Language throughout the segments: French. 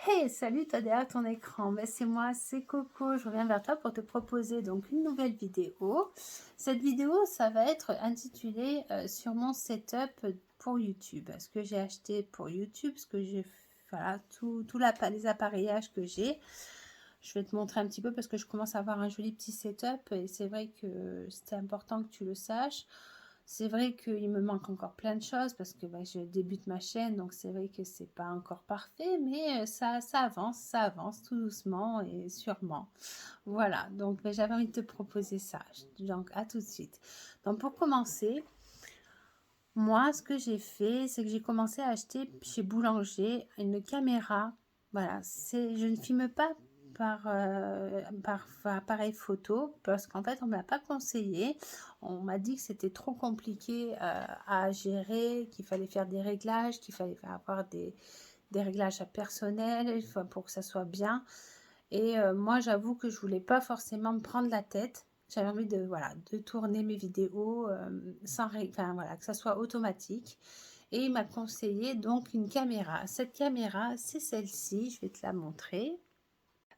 Hey, salut toi derrière ton écran, ben, c'est moi, c'est Coco, je reviens vers toi pour te proposer donc une nouvelle vidéo. Cette vidéo, ça va être intitulée sur mon setup pour YouTube, ce que j'ai acheté pour YouTube, ce que j'ai, voilà, les appareillages que j'ai. Je vais te montrer un petit peu parce que je commence à avoir un joli petit setup et c'est vrai que c'était important que tu le saches. C'est vrai qu'il me manque encore plein de choses parce que je débute ma chaîne, donc c'est vrai que c'est pas encore parfait, mais ça avance tout doucement et sûrement. Voilà, donc j'avais envie de te proposer ça. Donc à tout de suite. Donc pour commencer, moi ce que j'ai fait, c'est que j'ai commencé à acheter chez Boulanger une caméra. Voilà, je ne filme pas par appareil photo parce qu'en fait on ne m'a pas conseillé. On m'a dit que c'était trop compliqué à gérer, qu'il fallait faire des réglages, qu'il fallait avoir des réglages personnels pour que ça soit bien. Et moi j'avoue que je voulais pas forcément me prendre la tête. J'avais envie de, voilà, de tourner mes vidéos enfin, voilà, que ça soit automatique. Et il m'a conseillé donc une caméra. Cette caméra, c'est celle-ci, je vais te la montrer.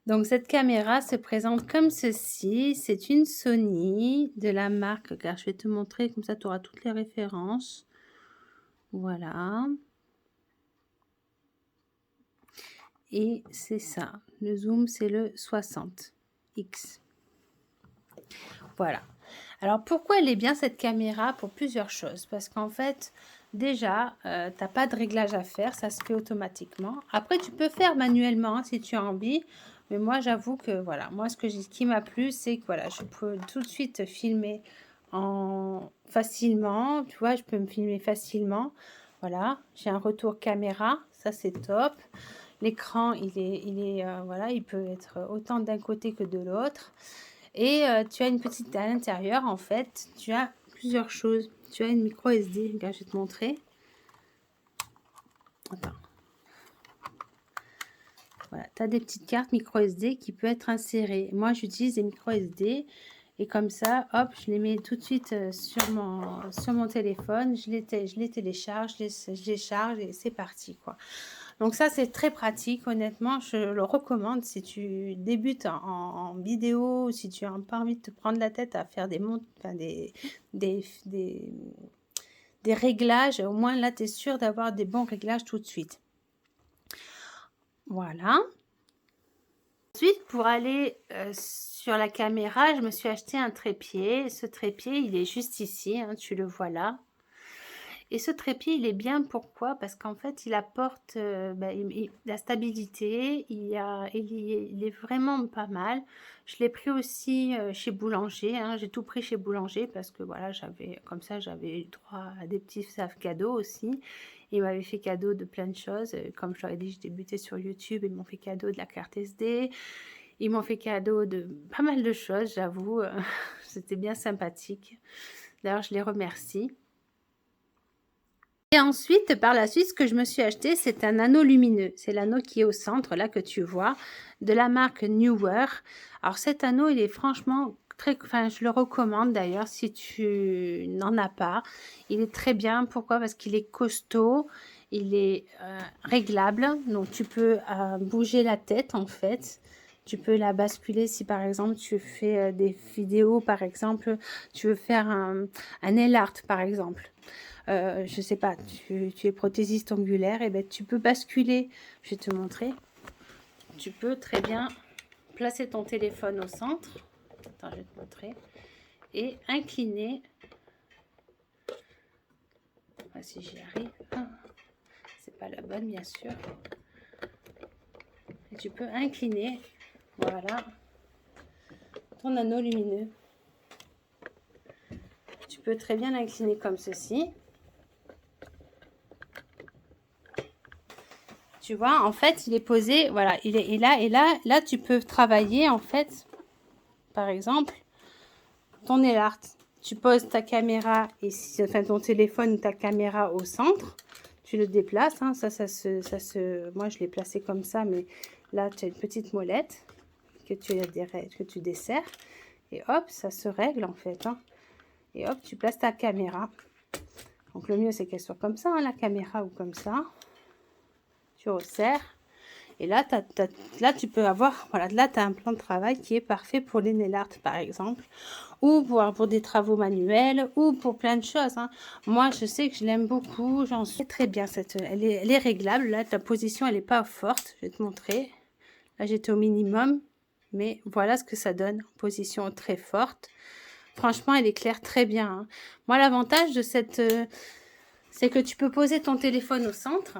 Donc cette caméra se présente comme ceci, c'est une Sony de la marque, car je vais te montrer, comme ça tu auras toutes les références. Voilà. Et c'est ça, le zoom c'est le 60X. Voilà. Alors pourquoi elle est bien cette caméra? Pour plusieurs choses. Parce qu'en fait, déjà, tu n'as pas de réglage à faire, ça se fait automatiquement. Après, tu peux faire manuellement si tu as envie. Mais moi, j'avoue que voilà, moi ce qui m'a plu, c'est que voilà, je peux tout de suite filmer facilement. Tu vois, je peux me filmer facilement. Voilà, j'ai un retour caméra, ça c'est top. L'écran, voilà, il peut être autant d'un côté que de l'autre. Et tu as une petite à l'intérieur, en fait, tu as plusieurs choses. Tu as une micro SD, regarde, je vais te montrer. Attends. Voilà, tu as des petites cartes micro SD qui peuvent être insérées. Moi, j'utilise des micro SD et comme ça, hop, je les mets tout de suite sur mon téléphone. Je les télécharge, je les charge et c'est parti, quoi. Donc ça, c'est très pratique. Honnêtement, je le recommande si tu débutes en vidéo, si tu n'as pas envie de te prendre la tête à faire des, des réglages. Au moins, là, tu es sûr d'avoir des bons réglages tout de suite. Voilà. Ensuite, pour aller sur la caméra, je me suis acheté un trépied. Ce trépied, il est juste ici, hein, tu le vois là. Et ce trépied, il est bien, pourquoi? Parce qu'en fait, il apporte la stabilité, il est vraiment pas mal. Je l'ai pris aussi chez Boulanger, hein, j'ai tout pris chez Boulanger parce que voilà, comme ça, j'avais eu droit à des petits sacs cadeaux aussi. Ils m'avaient fait cadeau de plein de choses. Comme je leur ai dit, j'ai débuté sur YouTube, ils m'ont fait cadeau de la carte SD. Ils m'ont fait cadeau de pas mal de choses, j'avoue. C'était bien sympathique. D'ailleurs, je les remercie. Et ensuite, par la suite, ce que je me suis acheté, c'est un anneau lumineux. C'est l'anneau qui est au centre, là, que tu vois, de la marque Neewer. Alors, cet anneau, il est franchement très... Enfin, je le recommande d'ailleurs si tu n'en as pas. Il est très bien. Pourquoi? Parce qu'il est costaud, il est réglable. Donc, tu peux bouger la tête, en fait. Tu peux la basculer si, par exemple, tu fais des vidéos, par exemple, tu veux faire un nail art, par exemple. Je sais pas, tu es prothésiste ongulaire, et ben tu peux basculer. Je vais te montrer. Tu peux très bien placer ton téléphone au centre. Attends, je vais te montrer. Et incliner. Si j'y arrive. C'est pas la bonne, bien sûr. Et tu peux incliner. Voilà. Ton anneau lumineux. Tu peux très bien l'incliner comme ceci. Tu vois, en fait, il est posé, voilà, il est là, et là, tu peux travailler, en fait, par exemple, ton nail art. Tu poses ta caméra, enfin ton téléphone ou ta caméra au centre, tu le déplaces, hein, moi je l'ai placé comme ça, mais là tu as une petite molette que tu desserres, et hop, ça se règle en fait, hein, et hop, tu places ta caméra. Donc le mieux c'est qu'elle soit comme ça, hein, la caméra, ou comme ça. Tu resserres Et là, là tu peux avoir, voilà, là tu as un plan de travail qui est parfait pour les nail art par exemple, ou pour des travaux manuels, ou pour plein de choses, hein. Moi, je sais que je l'aime beaucoup, j'en suis très bien. Elle est réglable, là, ta position, elle n'est pas forte, je vais te montrer. Là, j'étais au minimum, mais voilà ce que ça donne, en position très forte. Franchement, elle éclaire très bien, hein. Moi, l'avantage de cette... c'est que tu peux poser ton téléphone au centre.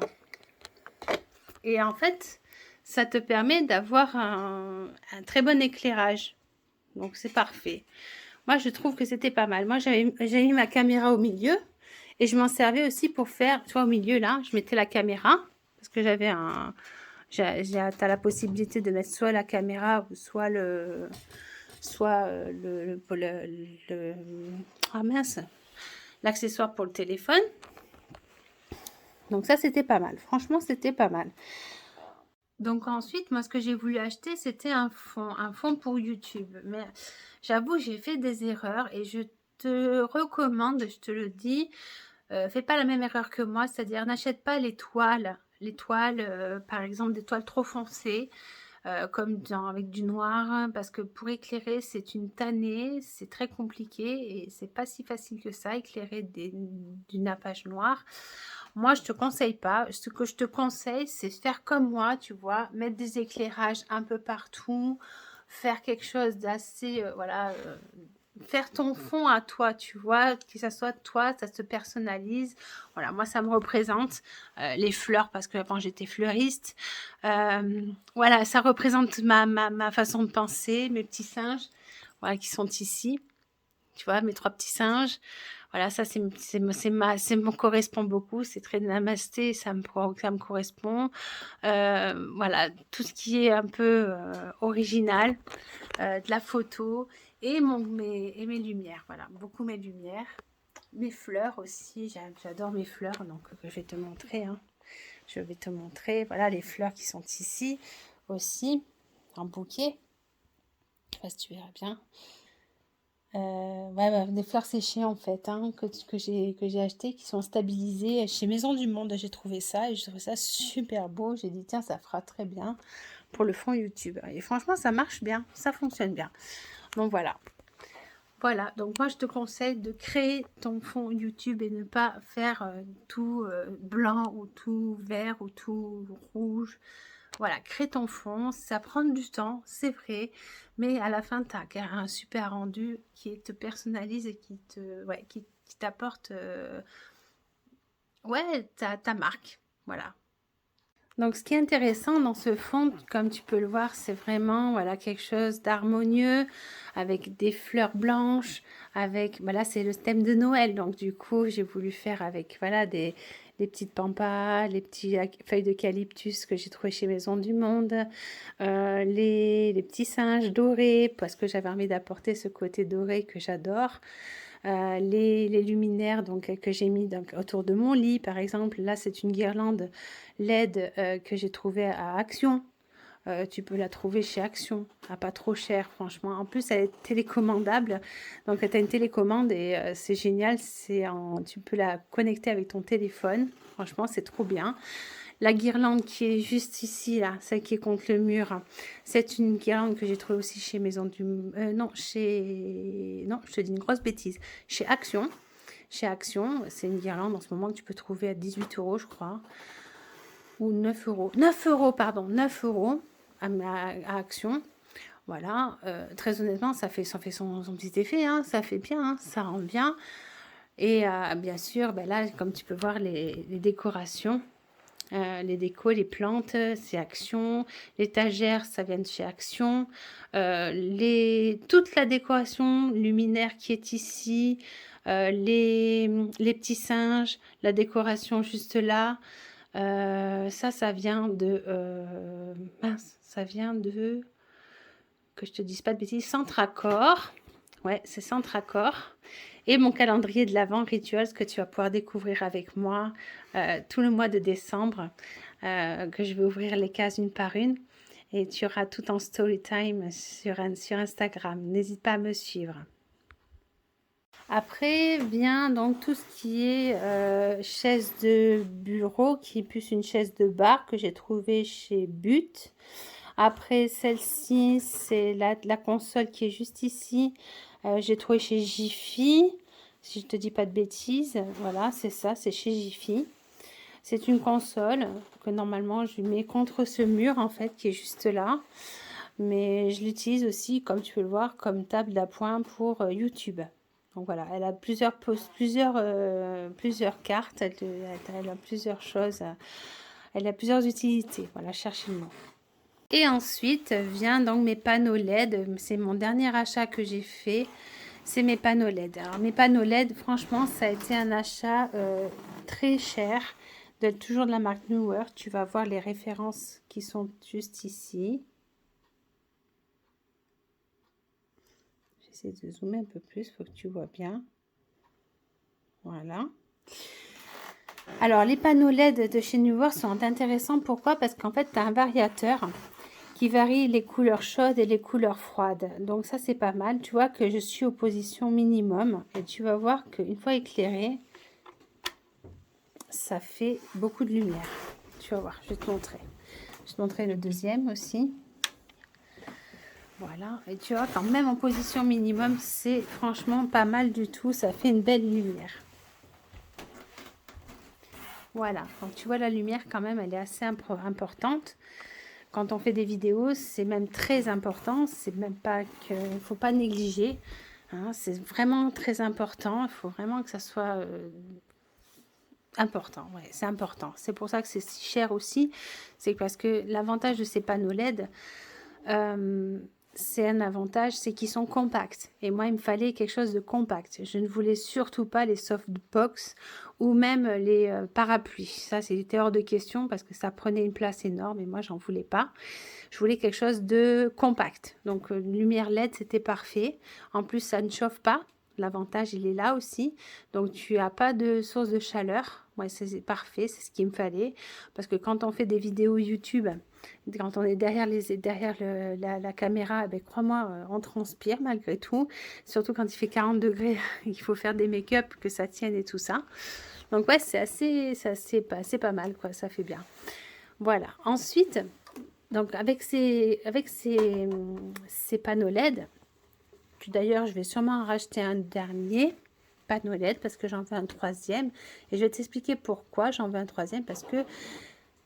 Et en fait, ça te permet d'avoir un très bon éclairage. Donc, c'est parfait. Moi, je trouve que c'était pas mal. Moi, j'avais mis ma caméra au milieu. Et je m'en servais aussi pour faire, tu vois, au milieu, là, je mettais la caméra. Parce que j'avais un... T'as la possibilité de mettre soit la caméra ou soit le... Soit ah mince, l'accessoire pour le téléphone. Donc ça, c'était pas mal. Franchement, c'était pas mal. Donc ensuite, moi, ce que j'ai voulu acheter, c'était un fond pour YouTube. Mais j'avoue, j'ai fait des erreurs et je te recommande, je te le dis, fais pas la même erreur que moi, c'est-à-dire n'achète pas les toiles, par exemple, des toiles trop foncées, comme avec du noir, hein, parce que pour éclairer, c'est une tannée, c'est très compliqué et c'est pas si facile que ça, éclairer du nappage noir. Moi, je te conseille pas. Ce que je te conseille, c'est faire comme moi, tu vois, mettre des éclairages un peu partout, faire quelque chose d'assez, voilà, faire ton fond à toi, tu vois, que ça soit toi, ça se personnalise. Voilà, moi, ça me représente les fleurs parce que avant, j'étais fleuriste. Voilà, ça représente ma façon de penser, mes petits singes, voilà, qui sont ici. Tu vois, mes 3 petits singes. Voilà, ça, ça me correspond beaucoup. C'est très namasté, ça me correspond. Voilà, tout ce qui est un peu original, de la photo et mes lumières. Voilà, beaucoup mes lumières. Mes fleurs aussi, j'adore mes fleurs, donc je vais te montrer, hein. Je vais te montrer, voilà, les fleurs qui sont ici aussi, en bouquet. Je sais pas si tu verras bien. Ouais, des fleurs séchées en fait, hein, que j'ai acheté, qui sont stabilisées chez Maison du Monde. J'ai trouvé ça et je trouvais ça super beau. J'ai dit tiens, ça fera très bien pour le fond YouTube. Et franchement, ça marche bien, ça fonctionne bien. Donc voilà. Voilà, donc moi je te conseille de créer ton fond YouTube et ne pas faire tout blanc ou tout vert ou tout rouge. Voilà, crée ton fond, ça prend du temps, c'est vrai, mais à la fin, tu as un super rendu qui te personnalise et qui t'apporte ouais, ta marque. Voilà. Donc, ce qui est intéressant dans ce fond, comme tu peux le voir, c'est vraiment voilà, quelque chose d'harmonieux, avec des fleurs blanches, avec, voilà, c'est le thème de Noël. Donc, du coup, j'ai voulu faire avec, voilà, des petites pampas, les petites feuilles d'eucalyptus que j'ai trouvées chez Maison du Monde, les petits singes dorés, parce que j'avais envie d'apporter ce côté doré que j'adore. Les luminaires donc, que j'ai mis donc, autour de mon lit, par exemple. Là, c'est une guirlande LED que j'ai trouvée à Action. Tu peux la trouver chez Action, à pas trop cher, franchement. En plus, elle est télécommandable. Donc, tu as une télécommande et c'est génial. Tu peux la connecter avec ton téléphone. Franchement, c'est trop bien. La guirlande qui est juste ici, là, celle qui est contre le mur, c'est une guirlande que j'ai trouvée aussi chez Maison du... non, je te dis une grosse bêtise. Chez Action. Chez Action, c'est une guirlande en ce moment que tu peux trouver à 18 €, je crois. Ou 9 euros. 9 euros, pardon. 9 euros à Action. Voilà. Très honnêtement, ça fait son petit effet. Hein, ça fait bien. Hein, ça rend bien. Et bien sûr, ben là, comme tu peux voir, les décorations. Les décos, les plantes, c'est Action. L'étagère, ça vient de chez Action. Toute la décoration luminaire qui est ici. Les petits singes, la décoration juste là. Ça vient de... mince, ça vient de... Que je te dise pas de bêtises. Centre Accord. Ouais, c'est Centre Accord. Et mon calendrier de l'Avent Rituals que tu vas pouvoir découvrir avec moi tout le mois de décembre, que je vais ouvrir les cases une par une. Et tu auras tout en story time sur Instagram. N'hésite pas à me suivre. Après vient donc tout ce qui est chaise de bureau, qui est plus une chaise de bar que j'ai trouvé chez But. Après celle-ci, c'est la console qui est juste ici. J'ai trouvé chez Jiffy, si je te dis pas de bêtises. Voilà, c'est ça, c'est chez Jiffy. C'est une console que normalement je mets contre ce mur en fait qui est juste là. Mais je l'utilise aussi, comme tu peux le voir, comme table d'appoint pour YouTube. Donc voilà, elle a plusieurs cartes, elle a plusieurs choses, elle a plusieurs utilités. Voilà, cherchez le mot. Et ensuite vient donc mes panneaux LED. C'est mon dernier achat que j'ai fait. C'est mes panneaux LED. Alors mes panneaux LED, franchement, ça a été un achat très cher. Toujours de la marque Newer. Tu vas voir les références qui sont juste ici. J'essaie de zoomer un peu plus, faut que tu vois bien. Voilà. Alors les panneaux LED de chez Newer sont intéressants. Pourquoi? Parce qu'en fait, tu as un variateur qui varie les couleurs chaudes et les couleurs froides. Donc ça, c'est pas mal. Tu vois que je suis aux positions minimum. Et tu vas voir qu'une fois éclairé, ça fait beaucoup de lumière. Tu vas voir, je vais te montrer. Je vais te montrer le deuxième aussi. Voilà. Et tu vois, quand même en position minimum, c'est franchement pas mal du tout. Ça fait une belle lumière. Voilà. Donc tu vois, la lumière quand même, elle est assez importante. Quand on fait des vidéos, c'est même très important. C'est même pas que, il faut pas négliger. Hein, c'est vraiment très important. Il faut vraiment que ça soit important. Ouais, c'est important. C'est pour ça que c'est si cher aussi. C'est parce que l'avantage de ces panneaux LED, c'est un avantage, c'est qu'ils sont compacts. Et moi, il me fallait quelque chose de compact. Je ne voulais surtout pas les softbox ou même les parapluies. Ça, c'était hors de question parce que ça prenait une place énorme et moi, j'en voulais pas. Je voulais quelque chose de compact. Donc, lumière LED, c'était parfait. En plus, ça ne chauffe pas. L'avantage, il est là aussi. Donc, tu n'as pas de source de chaleur. Ouais, c'est parfait, c'est ce qu'il me fallait. Parce que quand on fait des vidéos YouTube, quand on est derrière la caméra, ben, crois-moi, on transpire malgré tout. Surtout quand il fait 40 degrés, il faut faire des make-up, que ça tienne et tout ça. Donc, ouais, c'est pas mal, quoi. Ça fait bien. Voilà. Ensuite, donc avec ces panneaux LED, d'ailleurs, je vais sûrement en racheter un dernier panneau LED parce que j'en veux un troisième. Et je vais t'expliquer pourquoi j'en veux un troisième. Parce que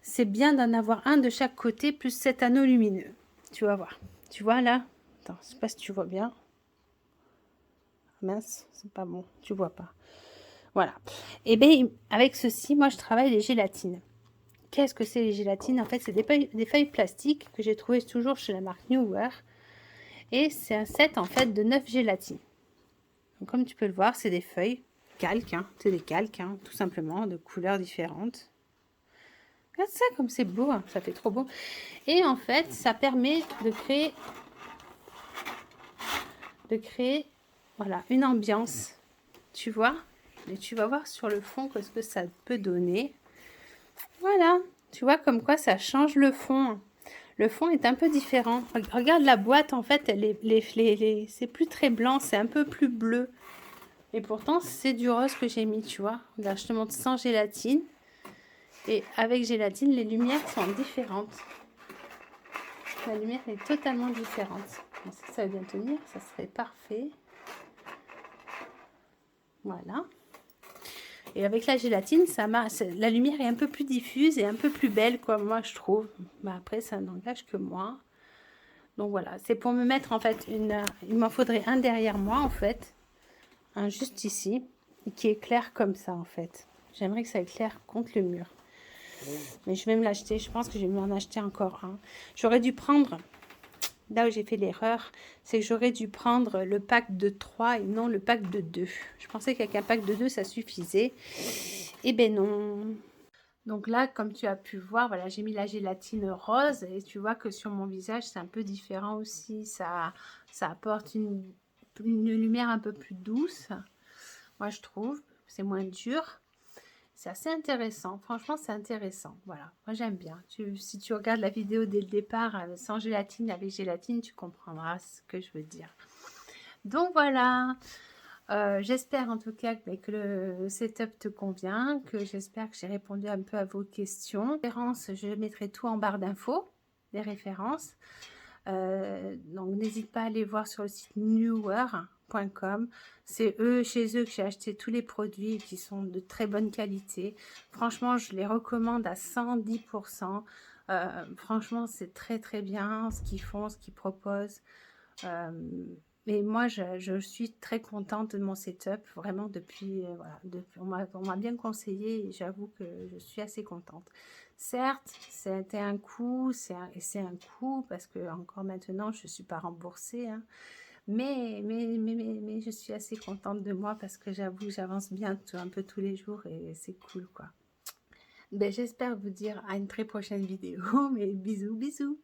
c'est bien d'en avoir un de chaque côté plus cet anneau lumineux. Tu vas voir. Tu vois là? Attends, je ne sais pas si tu vois bien. Mince, c'est pas bon. Tu vois pas. Voilà. Et bien, avec ceci, moi, je travaille les gélatines. Qu'est-ce que c'est les gélatines? En fait, c'est des feuilles plastiques que j'ai trouvées toujours chez la marque Newer. Et c'est un set en fait de 9 gélatines. Donc, comme tu peux le voir, c'est des feuilles calques, hein. C'est des calques, hein, tout simplement, de couleurs différentes. Regarde ça, comme c'est beau, hein. Ça fait trop beau. Et en fait, ça permet de créer voilà, une ambiance. Tu vois? Et tu vas voir sur le fond ce que ça peut donner. Voilà, tu vois comme quoi ça change le fond. Le fond est un peu différent. Regarde la boîte, en fait, c'est plus très blanc, c'est un peu plus bleu. Et pourtant, c'est du rose que j'ai mis, tu vois. Regarde, je te montre sans gélatine. Et avec gélatine, les lumières sont différentes. La lumière est totalement différente. Est-ce que ça va bien tenir? Ça serait parfait. Voilà. Et avec la gélatine, la lumière est un peu plus diffuse et un peu plus belle, quoi, moi, je trouve. Bah, après, ça n'engage que moi. Donc voilà, c'est pour me mettre, en fait, il m'en faudrait un derrière moi, en fait. Un juste ici, qui éclaire comme ça, en fait. J'aimerais que ça éclaire contre le mur. Mais je vais me l'acheter. Je pense que je vais m'en acheter encore un. J'aurais dû prendre... Là où j'ai fait l'erreur, c'est que j'aurais dû prendre le pack de 3 et non le pack de 2. Je pensais qu'avec un pack de 2, ça suffisait. Eh ben non. Donc là, comme tu as pu voir, voilà, j'ai mis la gélatine rose et tu vois que sur mon visage, c'est un peu différent aussi. Ça apporte une lumière un peu plus douce. Moi, je trouve. C'est moins dur. C'est assez intéressant. Franchement, c'est intéressant. Voilà, moi j'aime bien. Si tu regardes la vidéo dès le départ, sans gélatine, avec gélatine, tu comprendras ce que je veux dire. Donc voilà. J'espère en tout cas que le setup te convient, que j'espère que j'ai répondu un peu à vos questions. Références, je mettrai tout en barre d'infos, les références. Donc n'hésite pas à aller voir sur le site newer.com. C'est chez eux que j'ai acheté tous les produits qui sont de très bonne qualité. Franchement, je les recommande à 110%. Franchement, c'est très très bien ce qu'ils font, ce qu'ils proposent. Mais moi, je suis très contente de mon setup, vraiment depuis, voilà, on m'a bien conseillé et j'avoue que je suis assez contente. Certes, c'était un coût, c'est un coût parce que encore maintenant, je ne suis pas remboursée, hein, mais je suis assez contente de moi parce que j'avoue, j'avance bien un peu tous les jours et c'est cool, quoi. Ben, j'espère vous dire à une très prochaine vidéo, mais bisous, bisous.